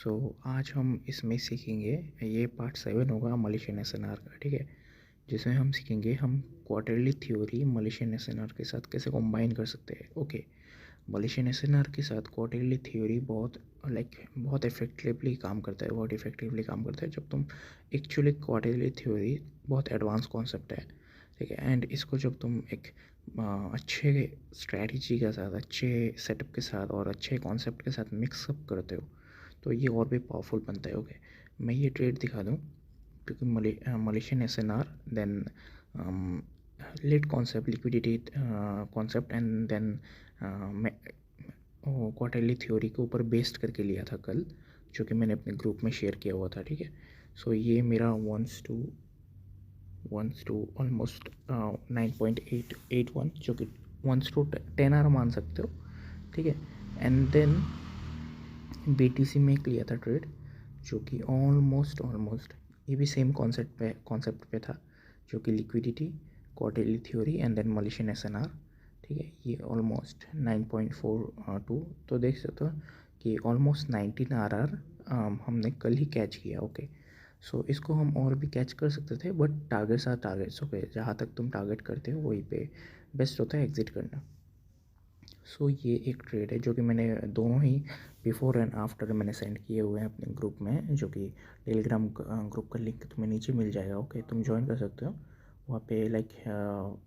सो आज हम इसमें सीखेंगे, ये पार्ट 7 होगा मलेशियन एसएनआर का, ठीक है। जिसमें हम सीखेंगे हम क्वार्टरली थ्योरी मलेशियन एसएनआर के साथ कैसे कंबाइन कर सकते हैं। ओके, मलेशियन एसएनआर के साथ क्वार्टरली थ्योरी बहुत इफेक्टिवली काम करता है, बहुत इफेक्टिवली काम करता है जब तुम एक्चुअली क्वार्टरली थ्योरी बहुत एडवांस कॉन्सेप्ट है, ठीक है। एंड इसको जब तुम एक अच्छे स्ट्रैटेजी के साथ, अच्छे सेटअप के साथ और अच्छे कॉन्सेप्ट के साथ मिक्सअप करते हो तो ये और भी पावरफुल बनता है। ओके, मैं ये ट्रेड दिखा दूँ क्योंकि Malaysian SNR then let concept liquidity concept and then मैं क्वार्टरली थ्योरी के ऊपर बेस्ड करके लिया था कल, जो कि मैंने अपने ग्रुप में शेयर किया हुआ था, ठीक है। सो ये मेरा वंस टू ऑलमोस्ट 9.881 जो कि 1:10 आर मान सकते हो, ठीक है। एंड देन BTC में एक लिया था ट्रेड जो कि ऑलमोस्ट ये भी सेम कॉन्सेप्ट पे था, जो कि liquidity, quarterly theory and then Malaysian SNR, ठीक है। ये ऑलमोस्ट 9.42, तो देख सकते हो कि ऑलमोस्ट 19 RR हमने कल ही कैच किया। ओके, सो इसको हम और भी कैच कर सकते थे but targets are targets. Okay, जहाँ तक तुम टारगेट करते हो वहीं पे बेस्ट होता है एग्जिट करना। सो ये एक ट्रेड है जो कि मैंने दोनों ही बिफोर एंड आफ्टर मैंने सेंड किए हुए हैं अपने ग्रुप में, जो कि टेलीग्राम ग्रुप का लिंक तुम्हें नीचे मिल जाएगा। ओके, तुम ज्वाइन कर सकते हो वहाँ पे। क्या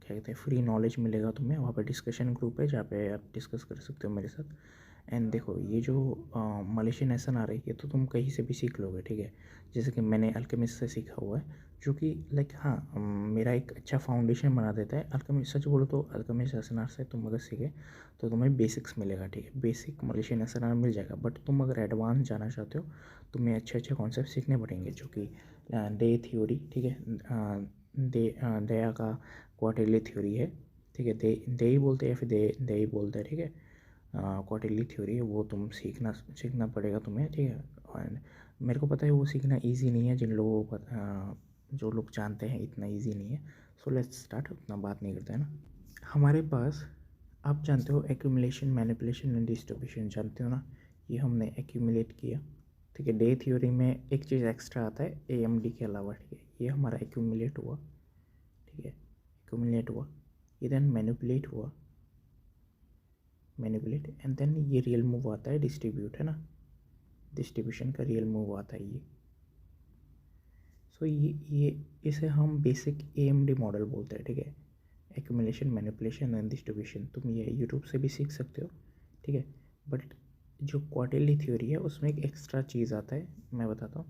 कहते हैं, फ्री नॉलेज मिलेगा तुम्हें वहाँ पे। डिस्कशन ग्रुप है जहाँ पे आप डिस्कस कर सकते हो मेरे साथ। एंड देखो ये जो मलेशियन एसन आ रही है तो तुम कहीं से भी सीख लोगे, ठीक है। जैसे कि मैंने अल्केमिस्ट से सीखा हुआ है, जो कि मेरा एक अच्छा फाउंडेशन बना देता है। अल्केमिस्ट, सच बोलो तो अल्केमिस्ट एसएनआर से तुम अगर सीखे तो तुम्हें बेसिक्स मिलेगा, ठीक है। बेसिक मलेशियन एसएनआर मिल जाएगा बट तुम अगर एडवांस जाना चाहते हो तुम्हें अच्छे अच्छे कॉन्सेप्ट सीखने पड़ेंगे, जो कि डे थ्योरी, ठीक है। दया का क्वार्टरली थ्योरी है, ठीक है। दे ही बोलते हैं या फिर दे ही बोलते हैं, ठीक है। क्वार्टरली थ्योरी है वो तुम सीखना पड़ेगा तुम्हें, ठीक है। और मेरे को पता है वो सीखना इजी नहीं है, जिन लोगों को जो लोग जानते हैं इतना इजी नहीं है। सो लेट्स स्टार्ट, उतना बात नहीं करते हैं ना। हमारे पास, आप जानते हो एक्यूमुलेशन, मैनिपुलेशन एंड डिस्ट्रीब्यूशन जानते हो ना, ये हमने एक्यूमुलेट किया, ठीक है। डे थ्योरी में एक चीज़ एक्स्ट्रा आता है AMD के अलावा, ठीक है। ये हमारा एक्यूमुलेट हुआ, ठीक है, एक्यूमुलेट हुआ। ये देन मैनिपुलेट एंड देन ये रियल मूव आता है, डिस्ट्रीब्यूट, है ना। डिस्ट्रीब्यूशन का रियल मूव आता है ये। सो ये इसे हम बेसिक AMD मॉडल बोलते हैं, ठीक है। एक्यूमुलेशन, मैनिपुलेशन एंड डिस्ट्रीब्यूशन तुम ये यूट्यूब से भी सीख सकते हो, ठीक है। बट जो क्वार्टरली थ्योरी है उसमें एक एक्स्ट्रा चीज़ आता है, मैं बताता हूँ।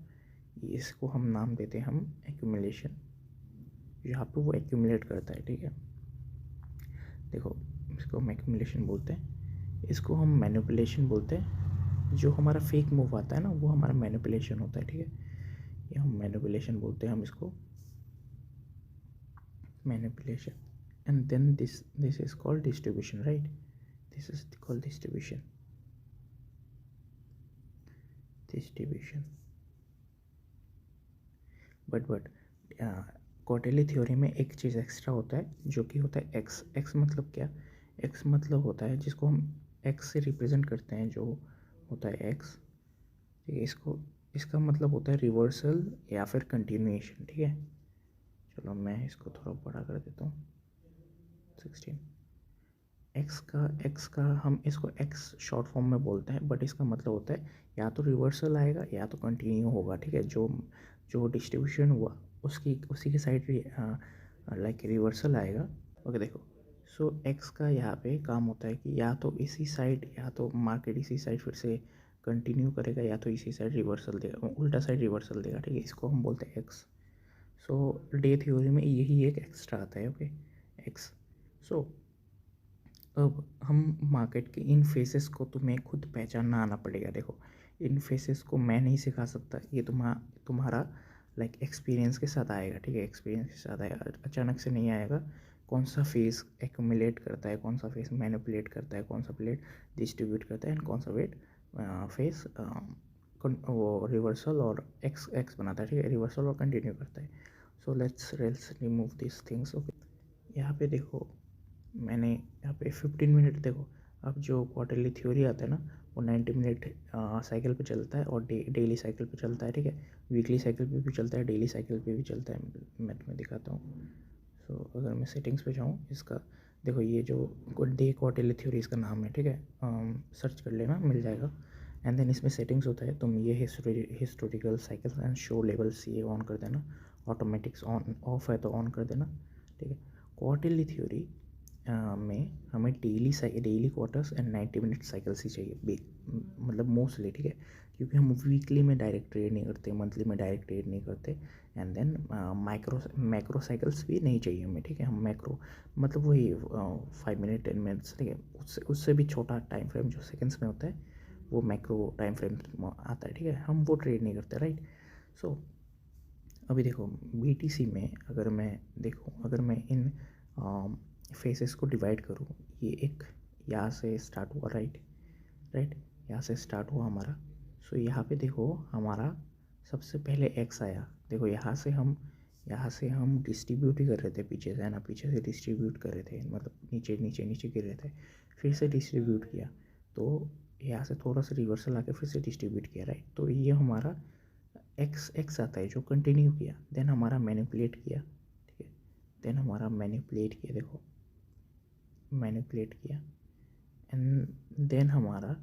इसको हम नाम देते हैं हम एक्यूमुलेशन, यहाँ पे वो एक्यूमुलेट करता है, ठीक है। देखो, इसको हम एक्यूमुलेशन बोलते हैं, इसको हम मैनिपुलेशन बोलते हैं। जो हमारा फेक मूव आता है ना वो हमारा मैनिपुलेशन होता है, ठीक है। ये हम मैनिपुलेशन बोलते हैं हम इसको, manipulation. And then this is called distribution, right. This is called distribution. But quarterly theory में एक चीज़ एक्स्ट्रा होता है जो कि होता है एक्स मतलब क्या, एक्स मतलब होता है जिसको हम एक्स से रिप्रेजेंट करते हैं, जो होता है एक्स, ठीक है। इसका मतलब होता है रिवर्सल या फिर कंटिन्यूएशन, ठीक है। चलो मैं इसको थोड़ा बड़ा कर देता हूँ, 16। एक्स का हम इसको एक्स शॉर्ट फॉर्म में बोलते हैं, बट इसका मतलब होता है या तो रिवर्सल आएगा या तो कंटिन्यू होगा, ठीक है। जो जो डिस्ट्रीब्यूशन हुआ उसी के साइड रिवर्सल आएगा। ओके, देखो, सो एक्स का यहाँ पे काम होता है कि या तो इसी साइड, या तो मार्केट इसी साइड फिर से कंटिन्यू करेगा, या तो इसी साइड रिवर्सल देगा, उल्टा साइड रिवर्सल देगा, ठीक है। इसको हम बोलते हैं एक्स। सो डे थ्योरी में यही एक एक्स्ट्रा आता है, ओके, एक्स। सो अब हम मार्केट के इन फेसेस को तुम्हें खुद पहचानना आना पड़ेगा। देखो, इन फेसेस को मैं नहीं सिखा सकता, ये तुम्हारा एक्सपीरियंस के साथ आएगा, ठीक है। एक्सपीरियंस के साथ आएगा, अचानक से नहीं आएगा। कौन सा फेस एक्यूमुलेट करता है, कौन सा फेस मैनिपुलेट करता है, कौन सा प्लेट डिस्ट्रीब्यूट करता है, एंड कौन सा फेस वो रिवर्सल और एक्स बनाता है, ठीक है। रिवर्सल और कंटिन्यू करता है। So let's remove this things. Okay, यहाँ पे देखो, मैंने यहाँ पे 15 मिनट, देखो अब जो क्वार्टरली थ्योरी आता है ना वो 90 मिनट साइकिल पे चलता है और डेली साइकिल पे चलता है, ठीक है। वीकली साइकिल पे भी चलता है, डेली साइकिल पे भी चलता है। मैं तुम्हें दिखाता हूँ। सो अगर मैं सेटिंग्स पे जाऊँ, इसका देखो ये जो डे क्वार्टरली थ्योरी इसका नाम है, ठीक है। सर्च कर लेना, मिल जाएगा। एंड देन इसमें सेटिंग्स होता है, तुम ये historical cycles and show levels ये ऑन कर देना। ऑटोमेटिक्स ऑन ऑफ है तो ऑन कर देना, ठीक है। क्वार्टरली थ्योरी में हमें daily quarters and 90 minute cycles ही चाहिए, मतलब मोस्टली, ठीक है। क्योंकि हम वीकली में डायरेक्ट ट्रेड नहीं करते, मंथली में डायरेक्ट ट्रेड नहीं करते। एंड देन मैक्रो साइकिल्स भी नहीं चाहिए हमें, ठीक है। हम मैक्रो मतलब वही 5 मिनट 10 मिनट्स, ठीक है। उससे भी छोटा टाइम फ्रेम जो सेकेंड्स में होता है वो मैक्रो टाइम फ्रेम आता है, ठीक है। हम वो ट्रेड नहीं करते, राइट। सो अभी देखो BTC में अगर मैं देखूँ, अगर मैं इन फेसेस को डिवाइड करूँ, ये एक यहाँ से स्टार्ट हुआ, राइट, यहाँ से स्टार्ट हुआ हमारा। सो यहाँ पे देखो हमारा सबसे पहले एक्स आया। देखो यहाँ से हम डिस्ट्रीब्यूट ही कर रहे थे पीछे से, है ना, पीछे से डिस्ट्रीब्यूट कर रहे थे, मतलब नीचे नीचे नीचे गिर रहे थे, फिर से डिस्ट्रीब्यूट किया, तो यहाँ से थोड़ा सा रिवर्सल आके फिर से डिस्ट्रीब्यूट किया, राइट। तो ये हमारा एक्स आता है जो कंटिन्यू किया, देन हमारा मैनिपुलेट किया, ठीक है। देन हमारा मैनिपुलेट किया, देखो मैनिपुलेट किया, एंड देन हमारा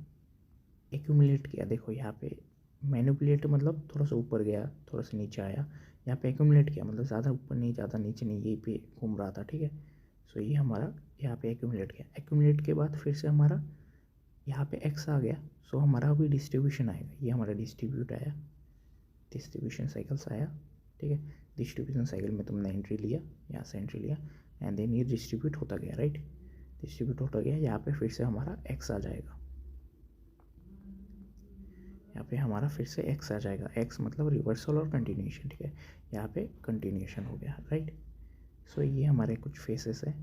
एक्यूमुलेट किया। देखो यहाँ पे मैनिपुलेट मतलब थोड़ा सा ऊपर गया, थोड़ा सा नीचे आया। यहाँ पे एक्यूमुलेट किया मतलब ज़्यादा ऊपर नहीं, ज़्यादा नीचे नहीं, यहीं पे घूम रहा था, ठीक है। सो ये हमारा यहाँ पे एक्यूमुलेट किया। एक्यूमुलेट के बाद फिर से हमारा यहाँ पे एक्स आ गया। सो हमारा अभी डिस्ट्रीब्यूशन आएगा, ये हमारा डिस्ट्रीब्यूट आया, डिस्ट्रीब्यूशन साइकिल्स आया, ठीक है। डिस्ट्रीब्यूशन साइकिल में तुमने एंट्री लिया, यहाँ से एंट्री लिया, एंड देन ये डिस्ट्रीब्यूट होता गया, राइट। डिस्ट्रीब्यूट होता गया, यहाँ पे फिर से हमारा एक्स आ जाएगा, यहाँ पे हमारा फिर से एक्स आ जाएगा। एक्स मतलब रिवर्सल और कंटिन्यूएशन, ठीक है। यहाँ पे कंटिन्यूएशन हो गया, राइट। सो ये हमारे कुछ फेसेस है,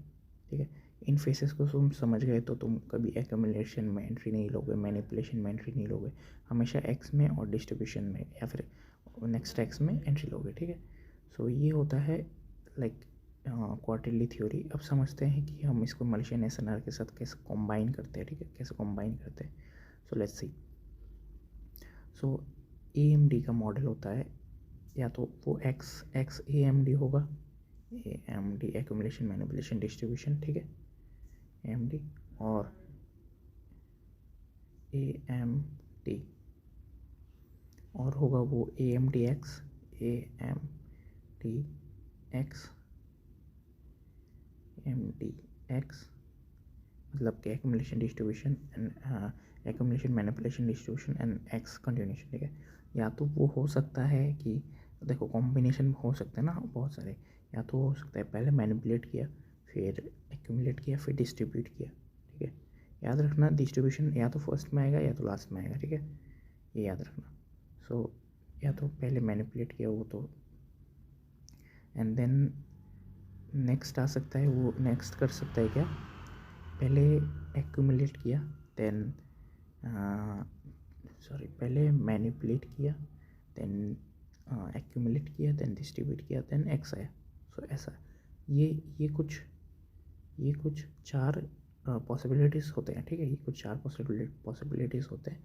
ठीक है। इन फेसेस को तुम समझ गए तो तुम कभी एक्यूमुलेशन में एंट्री नहीं लोगे, मैनिपुलेशन में एंट्री नहीं लोगे, हमेशा एक्स में और डिस्ट्रीब्यूशन में या फिर नेक्स्ट एक्स में एंट्री लोगे, ठीक है। सो ये होता है लाइक क्वार्टरली थ्योरी। अब समझते हैं कि हम इसको मलेशियन एसएनआर के साथ कैसे कॉम्बाइन करते हैं, ठीक है, कैसे कॉम्बाइन करते हैं। So let's see. So AMD का मॉडल होता है, या तो वो एक्स AMD होगा, AMD एक्यूमुलेशन मैनिपुलेशन डिस्ट्रीब्यूशन, ठीक है, AMD, और AMD और होगा वो AMDX मतलब कि accumulation distribution and accumulation manipulation distribution and x continuation, ठीक है। या तो वो हो सकता है कि देखो कॉम्बिनेशन हो सकते हैं ना बहुत सारे, या तो हो सकता है पहले मैनिपुलेट किया, फिर एक्यूमुलेट किया, फिर डिस्ट्रीब्यूट किया, ठीक है। याद रखना डिस्ट्रीब्यूशन या तो फर्स्ट में आएगा या तो लास्ट में आएगा, ठीक है, ये याद रखना। सो या तो पहले मैनिपुलेट किया वो तो, एंड देन नेक्स्ट आ सकता है, वो नेक्स्ट कर सकता है क्या, पहले एक्यूमुलेट किया, देन पहले मैनिपुलेट किया, देन एक्यूमुलेट किया, देन डिस्ट्रीब्यूट किया, देन एक्स आया। सो ऐसा ये कुछ चार पॉसिबिलिटीज़ होते हैं, ठीक है। ये कुछ चार पॉसिबिलिटीज़ होते हैं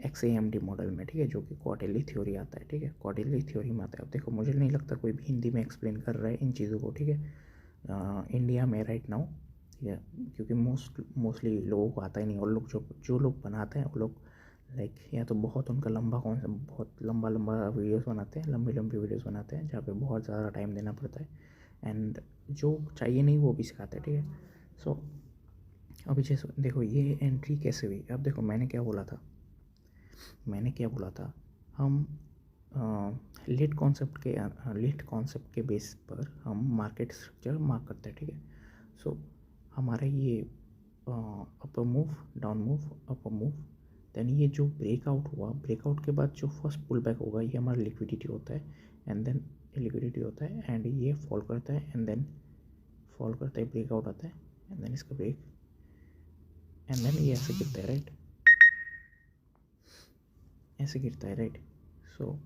XAMD मॉडल में, ठीक है, जो कि क्वार्टरली थ्योरी आता है, ठीक है, क्वार्टरली थ्योरी में आता है। अब देखो मुझे नहीं लगता कोई भी हिंदी में एक्सप्लेन कर रहा है इन चीज़ों को, ठीक है, इंडिया में राइट नाउ, ठीक है, क्योंकि मोस्टली लोगों को आता ही नहीं, और लोग जो लोग बनाते हैं वो लोग लाइक या तो बहुत उनका बहुत लंबा वीडियोस बनाते हैं, लंबी वीडियोस बनाते हैं जहाँ पे बहुत ज़्यादा टाइम देना पड़ता है, एंड जो चाहिए नहीं वो भी सिखाते हैं, ठीक है। सो अभी जैसे देखो ये एंट्री कैसे हुई। अब देखो मैंने क्या बोला था, हम लीड कॉन्सेप्ट के बेस पर हम मार्केट स्ट्रक्चर मार्क करते हैं, ठीक है। सो हमारा ये अपर मूव, डाउन मूव, अपर मूव, देन ये जो ब्रेकआउट हुआ, ब्रेकआउट के बाद जो फर्स्ट पुल बैक होगा ये हमारा लिक्विडिटी होता है, एंड देन लिक्विडिटी होता है, एंड ये फॉल करता है, एंड देन फॉल करता है, ब्रेकआउट आता है, एंड देन इसका ब्रेक, एंड देन ये ऐसे गिरता है, राइट, ऐसे गिरता है, राइट। सो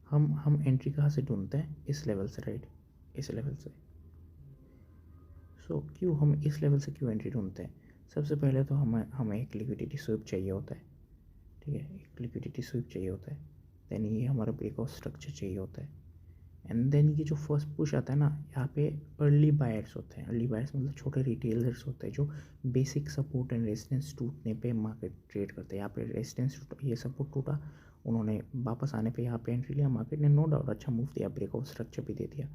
हम एंट्री कहाँ से ढूंढते हैं, इस लेवल से, राइट, इस लेवल से। क्यों हम इस लेवल से क्यों एंट्री ढूंढते हैं, सबसे पहले तो हमें एक लिक्विडिटी स्वीप चाहिए होता है, ठीक है, एक लिक्विडिटी स्वीप चाहिए होता है, देन ये हमारा ब्रेकआउट स्ट्रक्चर चाहिए होता है, एंड देन ये जो फर्स्ट पुश आता है ना, यहाँ पे अर्ली बायर्स होते हैं। अर्ली बायर्स मतलब छोटे रिटेलर्स होते हैं जो बेसिक सपोर्ट एंड रेजिस्टेंस टूटने पे मार्केट ट्रेड करते हैं। यहाँ पे रेजिस्टेंस ये सपोर्ट टूटा, उन्होंने वापस आने पे यहाँ पे एंट्री लिया, मार्केट ने नो डाउट अच्छा मूव दिया, ब्रेकआउट स्ट्रक्चर भी दे दिया।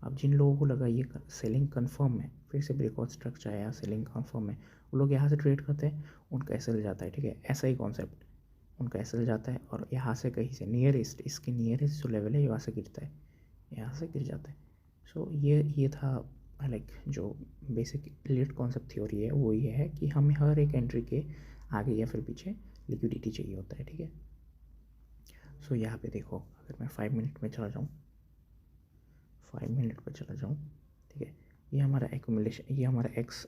अब जिन लोगों को लगा ये सेलिंग कन्फर्म है, फिर से ब्रेकआउट स्ट्रक्चर आया, सेलिंग कन्फर्म है, वो लोग यहाँ से ट्रेड करते हैं, उनका एसएल जाता है। ठीक है, ऐसा ही कॉन्सेप्ट, उनका एसएल जाता है और यहाँ से कहीं से नियरेस्ट, इसके नियरेस्ट जो लेवल है यहाँ से गिरता है, यहाँ से गिर जाता है। सो ये था लाइक जो बेसिक लीड कॉन्सेप्ट थ्योरी है, वो ये है कि हमें हर एक एंट्री के आगे या फिर पीछे लिक्विडिटी चाहिए होता है। ठीक है, सो यहाँ पे देखो, अगर मैं 5 मिनट में चला जाऊँ, 5 मिनट पर चला जाऊँ, ठीक है, ये हमारा एक्यूमुलेशन, ये हमारा एक्स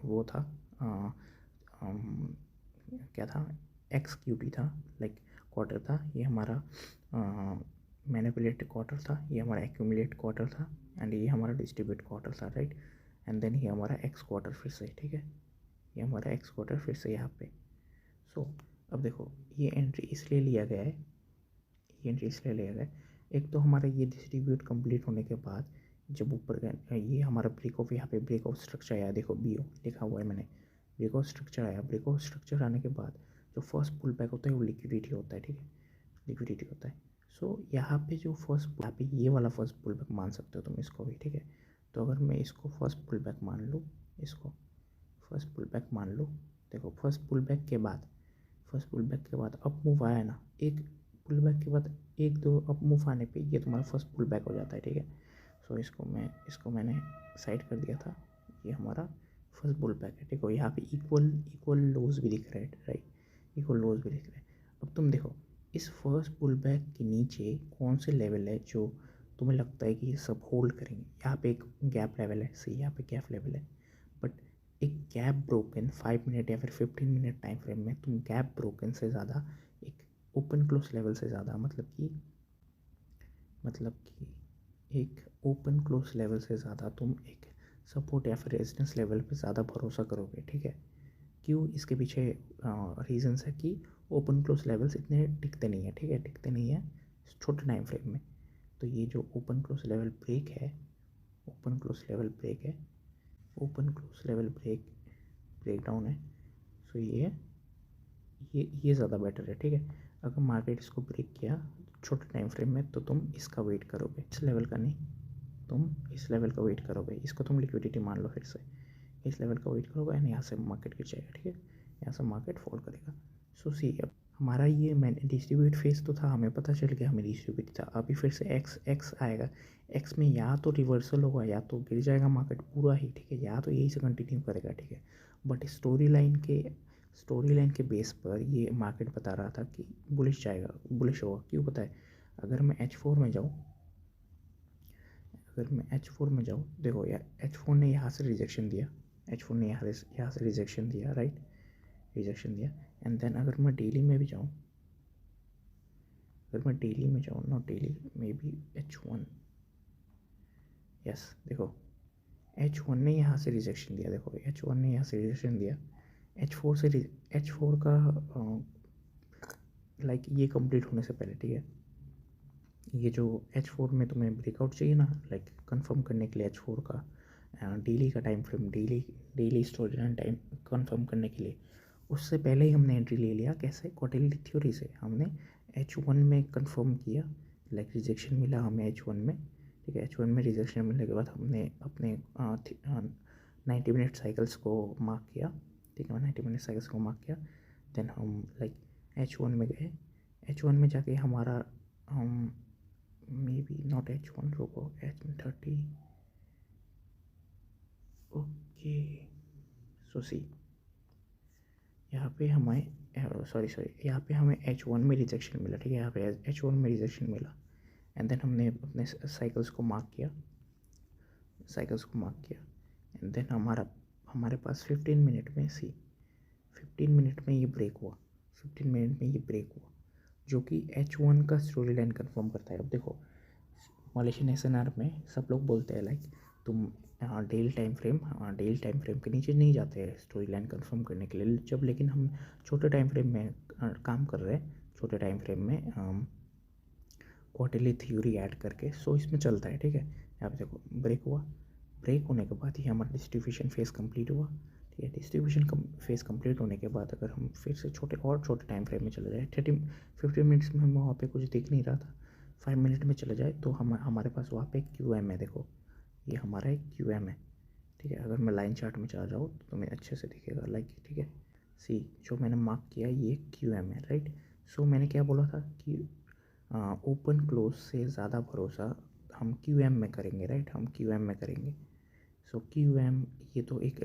वो था, क्या था, एक्स क्यूटी था, लाइक क्वार्टर था, ये हमारा मैनिपुलेटेड क्वार्टर था, ये हमारा एक्यूमुलेट क्वार्टर था, एंड ये हमारा डिस्ट्रीब्यूट क्वार्टर था, राइट। एंड देन ये हमारा एक्स क्वार्टर फिर से, ठीक है, ये हमारा एक्स क्वार्टर फिर से यहाँ पे। सो अब देखो, ये एंट्री इसलिए लिया गया है, ये एंट्री इसलिए लिया गया है, एक तो हमारा ये डिस्ट्रीब्यूट कंप्लीट होने के बाद जब ऊपर ये हमारा ब्रेकआउट, यहाँ पे ब्रेकआउट स्ट्रक्चर आया, देखो BO लिखा हुआ है मैंने, ब्रेकआउट स्ट्रक्चर आया, ब्रेकआउट स्ट्रक्चर आने के बाद जो फर्स्ट पुल बैक होता है वो लिक्विडिटी होता है। ठीक है, लिक्विडिटी होता है। सो यहाँ पे जो फर्स्ट, यहाँ पे ये वाला फर्स्ट पुल बैक मान सकते हो तुम इसको भी। ठीक है, तो अगर मैं इसको फर्स्ट पुल बैक मान लूँ, इसको फर्स्ट पुल बैक मान लूँ, देखो फर्स्ट पुल बैक के बाद, फर्स्ट पुल बैक के बाद अप मूव आया ना, एक पुल बैक के बाद एक दो अप मूव आने पे ये तुम्हारा फर्स्ट पुल बैक हो जाता है। ठीक है, सो इसको मैंने साइड कर दिया था, ये हमारा फर्स्ट पुल बैक है। देखो यहाँ पे इक्वल लोज भी दिख रहे हैं, राइट, इक्वल लोज भी दिख रहे हैं। अब तुम देखो इस फर्स्ट पुल बैक के नीचे कौन से लेवल है जो तुम्हें लगता है कि ये सब होल्ड करेंगे। यहाँ पे एक गैप लेवल है, सही, यहाँ पे गैप लेवल है, बट एक गैप ब्रोकन 5 मिनट या फिर 15 मिनट टाइम फ्रेम में तुम गैप ब्रोकन से ज़्यादा, एक ओपन क्लोज लेवल से ज़्यादा, मतलब कि एक ओपन क्लोज लेवल से ज़्यादा तुम एक सपोर्ट या फिर रेजिस्टेंस लेवल पे ज़्यादा भरोसा करोगे। ठीक है, क्यों, इसके पीछे रीजंस है कि ओपन क्लोज लेवल्स इतने टिकते नहीं है। ठीक है, टिकते नहीं है छोटे टाइम फ्रेम में। तो ये जो ओपन क्लोज लेवल ब्रेक है, ओपन क्लोज लेवल ब्रेक है, open close level break down है, सो ये ज़्यादा बेटर है। ठीक है, अगर मार्केट इसको ब्रेक किया छोटे टाइम फ्रेम में तो तुम इसका वेट करोगे, इस लेवल का नहीं, तुम इस लेवल का वेट करोगे, इसको तुम लिक्विडिटी मान लो, फिर से इस लेवल का वेट करोगे एंड यहाँ से मार्केट गिर जाएगा। ठीक है, यहाँ से मार्केट फॉल करेगा। सो सी, अब हमारा ये मैंने डिस्ट्रीब्यूट फेस तो था, हमें पता चल गया हमें डिस्ट्रीब्यूट था, अभी फिर से एक्स आएगा, एक्स में या तो रिवर्सल होगा या तो गिर जाएगा मार्केट पूरा ही। ठीक है, या तो यही से कंटिन्यू करेगा। ठीक है, बट स्टोरी लाइन के बेस पर ये मार्केट बता रहा था कि बुलिश जाएगा, बुलिश होगा। क्यों पता है, अगर मैं H4 में जाऊँ, देखो यार H4 ने यहाँ से रिजेक्शन दिया, H4 ने यहाँ से रिजेक्शन दिया, राइट, रिजेक्शन दिया। एंड देन अगर मैं डेली में भी जाऊँ, not daily, may be H1, yes, देखो H1 ने यहाँ से रिजेक्शन दिया, देखो H1 ने यहाँ से रिजेक्शन दिया, H4 का लाइक ये कंप्लीट होने से पहले। ठीक है, ये जो H4 में तुम्हें ब्रेकआउट चाहिए ना, लाइक कंफर्म करने के लिए H4 का डेली का time frame, daily story line time confirm करने के लिए, उससे पहले ही हमने एंट्री ले लिया। कैसे, क्वार्टरली थ्योरी से हमने H1 में कंफर्म किया, लाइक रिजेक्शन मिला हमें H1 में। ठीक है, H1 में रिजेक्शन मिलने के बाद हमने अपने 90 मिनट साइकिल्स को मार्क किया। ठीक है, 90 मिनट साइकिल्स को मार्क किया, देन हम लाइक H1 में गए, H1 में जाके हमारा हम मे बी नॉट H1, रुको, H30, ओके। सो सी, यहाँ पे हमें यहाँ पे हमें H1 में रिजेक्शन मिला। ठीक है, यहाँ पे H1 में रिजेक्शन मिला, एंड देन हमने अपने साइकिल्स को मार्क किया, एंड देन हमारे पास 15 मिनट में 15 मिनट में ये ब्रेक हुआ, 15 मिनट में ये ब्रेक हुआ, जो कि H1 का स्टोरी लाइन कन्फर्म करता है। अब देखो मलेशियन SNR में सब लोग बोलते हैं लाइक तुम डेली टाइम फ्रेम के नीचे नहीं जाते हैं स्टोरी लाइन कन्फर्म करने के लिए, जब लेकिन हम छोटे टाइम फ्रेम में काम कर रहे हैं छोटे टाइम फ्रेम में क्वार्टरली थ्योरी ऐड करके। सो इसमें चलता है, ठीक है। यहाँ पे देखो ब्रेक हुआ, ब्रेक होने के बाद ये हमारा डिस्ट्रीब्यूशन फेज कंप्लीट हुआ, ठीक है। डिस्ट्रीब्यूशन फेज कंप्लीट होने के बाद अगर हम फिर से छोटे टाइम फ्रेम में चले जाए, 15 मिनट्स में हमें वहाँ पे कुछ दिख नहीं रहा था, 5 मिनट में चले जाए तो हमारे पास वहाँ पे QM है। देखो ये हमारा एक QM है, ठीक है। अगर मैं लाइन चार्ट में चला जाऊँ तो तुम्हें अच्छे से दिखेगा, लाइक, ठीक है। सी जो मैंने मार्क किया ये QM है, राइट। सो मैंने क्या बोला था कि ओपन क्लोज से ज़्यादा भरोसा हम QM में करेंगे, राइट। हम QM में करेंगे। सो QM ये तो एक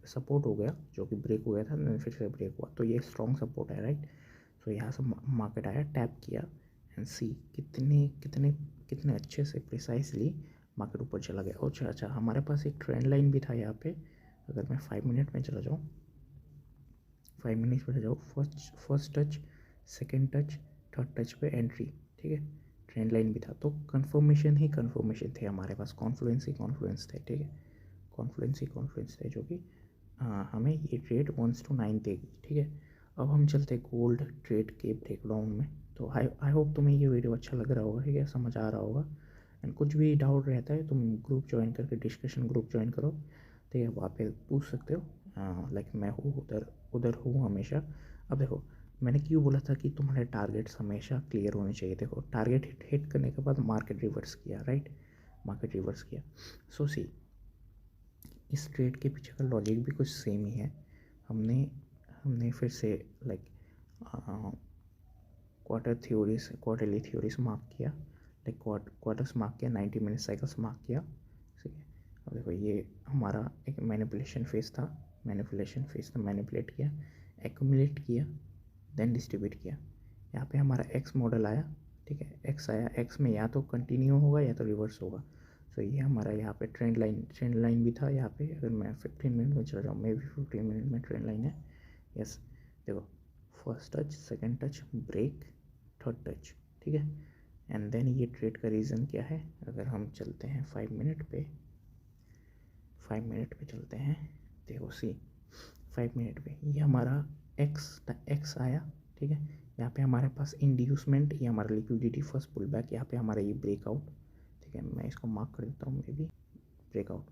सपोर्ट हो गया जो कि ब्रेक हो गया था, फिर से ब्रेक हुआ, तो ये स्ट्रॉन्ग सपोर्ट है, राइट। सो यहाँ से मार्केट आया, टैप किया एंड सी कितने कितने कितने अच्छे से प्रिसाइसली मार्केट ऊपर चला गया। अच्छा, हमारे पास एक ट्रेंड लाइन भी था यहाँ पे। अगर मैं 5 मिनट में चला जाऊँ, 5 मिनट में चला जाऊँ, first touch, second touch, third touch पे एंट्री, ठीक है। ट्रेंड लाइन भी था, तो कन्फर्मेशन थे हमारे पास, कॉन्फ्लुएंस थे, ठीक है। कॉन्फ्लुएंस थे जो कि हमें ये ट्रेड 1-9 देगी, ठीक है। अब हम चलते गोल्ड ट्रेड के ब्रेकडाउन में। तो आई होप तुम्हें ये वीडियो अच्छा लग रहा होगा, ठीक है, समझ आ रहा होगा। एंड कुछ भी डाउट रहता है तुम ग्रुप ज्वाइन करके, डिस्कशन ग्रुप ज्वाइन करो, ठीक है, वहाँ पे पूछ सकते हो। लाइक मैं हूँ उधर हूँ हमेशा। अब देखो मैंने क्यों बोला था कि तुम्हारे टारगेट्स हमेशा क्लियर होने चाहिए। देखो टारगेट हिट करने के बाद मार्केट रिवर्स किया, राइट, मार्केट रिवर्स किया। सो सी इस ट्रेड के पीछे का लॉजिक भी कुछ सेम ही है। हमने फिर से लाइक क्वार्टरली थ्योरीज मार्क किया, लाइक क्वार्टर्स मार्क किया, 90 मिनट साइकिल्स मार्क किया, ठीक है। अब देखो ये हमारा एक मैनिपुलेशन फेज था, मैनिपुलेट किया, एक्यूमुलेट किया, देन डिस्ट्रीब्यूट किया। यहाँ पे हमारा एक्स मॉडल आया, ठीक है, एक्स आया, एक्स में या तो कंटिन्यू होगा या तो रिवर्स होगा। सो ये हमारा यहाँ पे ट्रेंड लाइन भी था यहाँ पे। अगर मैं 15 मिनट में चला जाऊँ, मे भी 15 मिनट में ट्रेंड लाइन है, यस। देखो first touch, second touch, break, third touch, ठीक है। एंड देन ये ट्रेड का रीज़न क्या है, अगर हम चलते हैं 5 मिनट पे चलते हैं, देखो सी 5 मिनट पे ये हमारा एक्स आया, ठीक है। यहाँ पे हमारे पास इंड्यूसमेंट, ये हमारा लिक्विडिटी फर्स्ट पुल बैक, यहाँ पे हमारा ये ब्रेकआउट, ठीक है। मैं इसको मार्क कर देता हूँ, मे बी ब्रेकआउट।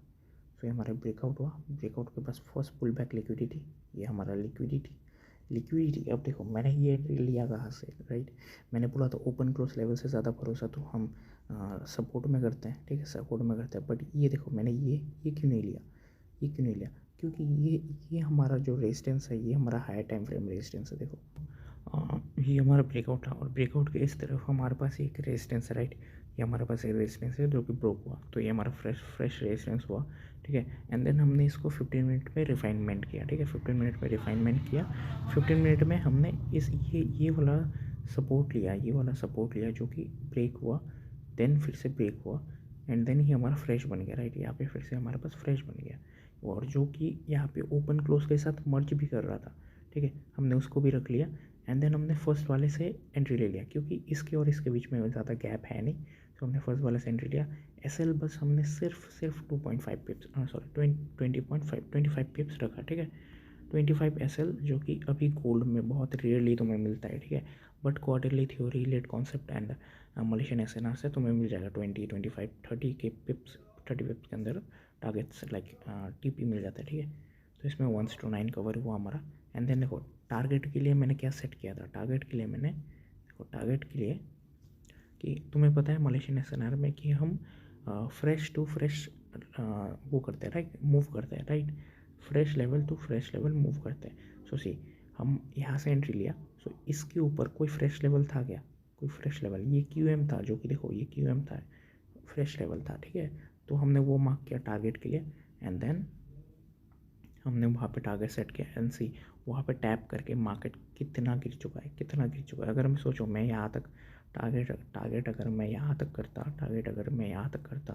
सो ये हमारा ब्रेकआउट हुआ, ब्रेकआउट के पास फर्स्ट पुल बैक लिक्विडिटी, ये हमारा लिक्विडिटी। अब देखो मैंने ये एंट्री लिया कहाँ से, राइट। मैंने बोला था ओपन क्लोज लेवल से ज़्यादा भरोसा तो हम सपोर्ट में करते हैं, ठीक है, सपोर्ट में करते हैं। बट ये देखो मैंने ये क्यों नहीं लिया, क्योंकि ये हमारा जो रेजिस्टेंस है, ये हमारा हायर टाइम फ्रेम रेजिस्टेंस है। देखो ये हमारा ब्रेकआउट था और ब्रेकआउट के इस तरफ हमारे पास एक रेजिस्टेंस है, राइट। ये हमारे पास एक रेजिस्टेंस है जो कि ब्रोक हुआ, तो ये हमारा फ्रेश रेजिस्टेंस हुआ, ठीक है। एंड देन हमने इसको 15 मिनट में रिफाइनमेंट किया, ठीक है। 15 मिनट में रिफाइनमेंट किया, 15 मिनट में हमने ये वाला सपोर्ट लिया जो कि ब्रेक हुआ, देन फिर से ब्रेक हुआ, एंड देन ही हमारा फ्रेश बन गया, राइट। यहाँ पे फिर से हमारे पास फ्रेश बन गया, और जो कि यहाँ पे ओपन क्लोज के साथ मर्ज भी कर रहा था, ठीक है। हमने उसको भी रख लिया, एंड देन हमने फर्स्ट वाले से एंट्री ले लिया, क्योंकि इसके और इसके बीच में ज़्यादा गैप है नहीं, तो हमने फर्स्ट वाले से एंट्री लिया। SL बस हमने सिर्फ 2.5 पिप्स, 25 पिप्स रखा, ठीक है। 25 SL जो कि अभी गोल्ड में बहुत रेयरली तुम्हें मिलता है, ठीक है। But quarterly theory, let concept and Malaysian SNR से तुम्हें मिल जाएगा 20, 25, 30 के पिप्स, 30 पिप्स के अंदर टारगेट्स लाइक TP मिल जाता है, ठीक है। तो इसमें 1-9 कवर हुआ हमारा। एंड देन देखो टारगेट के लिए मैंने क्या सेट किया था, टारगेट के लिए कि तुम्हें पता है मलेशियन SNR में कि हम फ्रेश टू फ्रेश वो करते हैं, राइट, मूव करते हैं, right. Fresh level to fresh level move करते हैं। सो सी हम यहाँ से एंट्री लिया, सो इसके ऊपर कोई फ्रेश लेवल था क्या, कोई फ्रेश लेवल, ये QM था, जो कि देखो ये QM था, फ्रेश लेवल था, ठीक है। तो हमने वो मार्क किया टारगेट के लिए, एंड देन हमने वहाँ पे टारगेट सेट किया, एंड सी वहाँ पे टैप करके मार्केट कितना गिर चुका है। अगर मैं सोचो मैं यहाँ तक टारगेट अगर मैं यहाँ तक करता,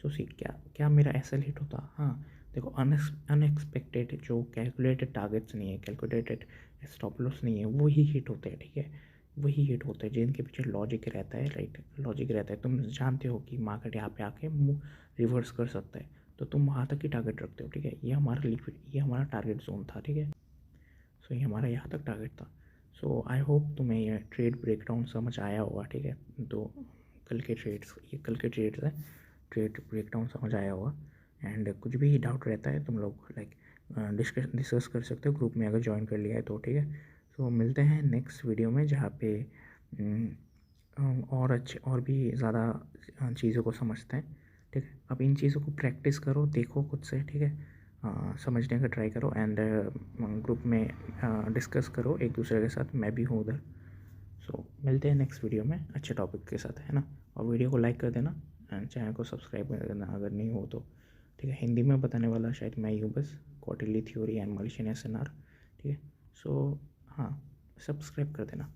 सो सी क्या मेरा SL हिट होता। हाँ देखो अनएक्सपेक्टेड जो कैलकुलेटेड टारगेट्स नहीं है, कैलकुलेटेड स्टॉप लॉस नहीं है, वही हिट होते हैं, ठीक है, वही हिट होते हैं जिनके पीछे लॉजिक रहता है, राइट, लॉजिक रहता है। तुम जानते हो कि मार्केट यहाँ पे आके रिवर्स कर सकता है, तो तुम वहाँ तक ही टारगेट रखते हो, ठीक है। ये हमारा टारगेट जोन था, ठीक है। सो ये हमारा यहाँ तक टारगेट था। सो आई होप तुम्हें ये ट्रेड ब्रेकडाउन समझ आया होगा, ठीक है। तो कल के ट्रेड्स, ये कल के ट्रेड्स हैं, ट्रेड ब्रेकडाउन समझ आया होगा। एंड कुछ भी डाउट रहता है तुम लोग लाइक डिस्कस कर सकते हो ग्रुप में, अगर ज्वाइन कर लिया है तो, ठीक है। सो मिलते हैं नेक्स्ट वीडियो में, जहाँ पे और अच्छे और भी ज़्यादा चीज़ों को समझते हैं, ठीक है। अब इन चीज़ों को प्रैक्टिस करो, देखो खुद से, ठीक है। समझने का ट्राई करो एंड ग्रुप में डिस्कस करो एक दूसरे के साथ, मैं भी हूँ उधर। सो मिलते हैं नेक्स्ट वीडियो में अच्छे टॉपिक के साथ, है ना। और वीडियो को लाइक कर देना एंड चैनल को सब्सक्राइब कर देना अगर नहीं हो तो, ठीक है। हिंदी में बताने वाला शायद मैं ही हूँ बस, क्वार्टरली थ्योरी एंड मॉलिशियन SNR, ठीक है। सो हाँ, सब्सक्राइब कर देना।